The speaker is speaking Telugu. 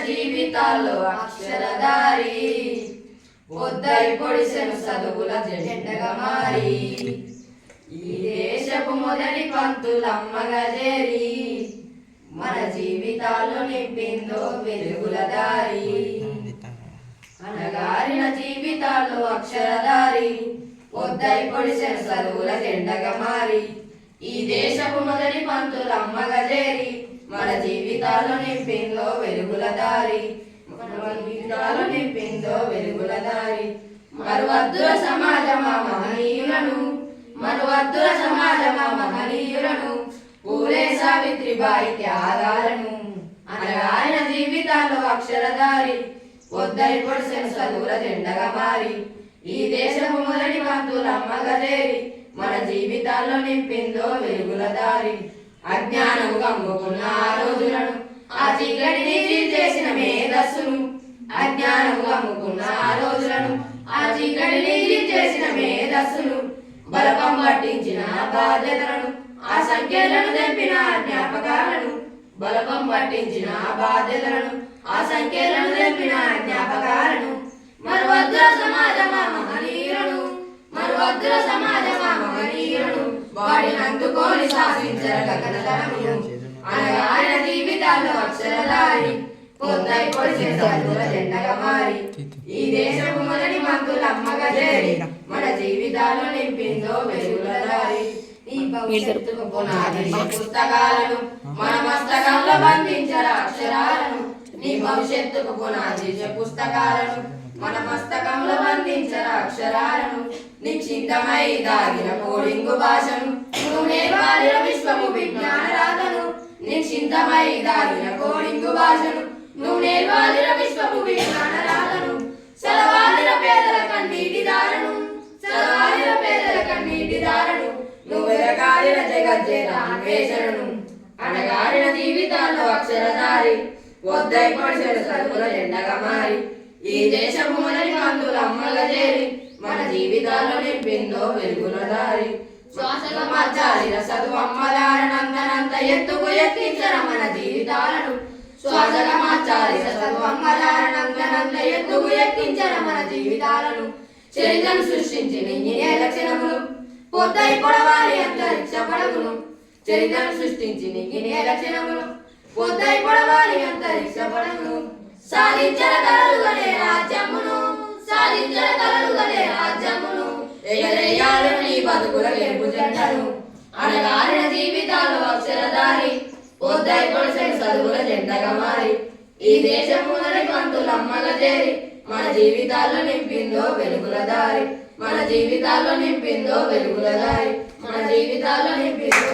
జీవితాల్లో అక్షరధారి పొద్దై పొడిసెను చదువుల జెండగా మారి ఈ దేశపు మొదటి పంతులమ్మగా చేరి మన జీవితాల్లో నింపిందో వెలుగుల దారి అనగారిన జీవితాల్లో అక్షరధారి పొద్దై పొడిసెను చదువుల జెండగా మారి ఈ దేశపు మొదటి పంతులమ్మగా చేరి మన జీవితాల్లో నింపిందో వెలుగుల దారి జీవితాలు నింపిందో వెలుగుల దారి మరువద్దుల సమాజమా మహనీయులను మరువద్దుల సమాజమా మహనీయులను పూలే సావిత్రిబాయి త్యాగాలను అనగాయన జీవితాల్లో అక్షరధారి పొద్దై పొడిసెను చదువుల జెండగా మారి ఈ దేశపు మొదటి పంతులమ్మగా చేరి మన జీవితాల్లో నింపిందో వెలుగుల దారి అజ్ఞానము కమ్ముకున్న ఆ రోజులను ఆ చీకటిని చేసిన మేధస్సును అజ్ఞానము కమ్ముకున్న ఆ రోజులను ఆ చీకటిని చేసిన మేధస్సును బలపం పట్టించిన బాధ్యతలను ఆ సంఖ్యలను తెంపిన జ్ఞాపకాలను బలపం పట్టించిన బాధ్యతలను ఆ సంఖ్యలను తెంపిన జ్ఞాపకాలను మరువద్దుల సమాజమా మహనీయులను మరువద్దుల సమాజమా మహనీయులను వాడిని అందుకోని శాసించర గగనతరమును అనగా ఆయన జీవితాల్లో అక్షరధారి పొద్దై పొడిసెను చదువుల జెండగా మారి ఈ దేశపు మొదటి పంతులమ్మగా చేరి మన జీవితాల్లో నింపిందో వెలుగుల దారి ఈ భవిష్యత్తుకు పునాది పుస్తకాలను మన మస్తకంలో బంధించర అక్షరాలను నీ భవిష్యత్తుకు పునాది పుస్తకాలను మన మస్తకంలో బంధించర అక్షరాలను నిశ్చింతమై దాగిన కోడింగు భాషను నువ్వు నేర్వాలిన విశ్వము విజ్ఞాన రాతను నిశ్చింతమై దాగిన కోడింగు భాషను నువ్వు నేర్వాలిన విశ్వము విజ్ఞాన రాతను సెలవాలిన పేదల కన్నీటి దారను సెలవాలిన పేదల కన్నీటి దారను నువ్వు ఎరగాలిన జగజ్జేత అన్వేషణను అనగారిన జీవితాల్లో అక్షరధారి పొద్దై పొడిసెను చదువుల జెండగా మారి ఈ దేశపు మొదటి పంతులమ్మగా చేరి మన జీవితాల్లో నింపిందో వెలుగుల దారి శ్వాసగా మార్చాలిన చదువు అమ్మదారనంతనంత ఎత్తుకు ఎక్కించర మన జీవితాలను శ్వాసగా మార్చాలిన చదువు అమ్మదారనంతనంత ఎత్తుకు ఎక్కించర మన జీవితాలను చరిత్రను సృష్టించిన ఇన్ని లక్షణములు పొద్దై పొడవాలి అంతరిక్ష పడగును చరిత్రను సృష్టించిన ఇన్ని లక్షణములు పొద్దై పొడవాలి అంతరిక్ష పడగును సాధించర కలలుగనే రాజ్యమును సాధించర కలలుగనే రాజ్యమును ఎగరేయాలను నీ బతుకుల గెలుపు జెండను అనగారిన జీవితాల్లో అక్షరధారి పొద్దై పొడిసెను చదువుల జెండగా మారి ఈ దేశపు మొదటి పంతులమ్మగా చేరి మన జీవితాల్లో నింపిందో వెలుగుల దారి మన జీవితాల్లో నింపిందో వెలుగుల దారి మన జీవితాల్లో నింపిందో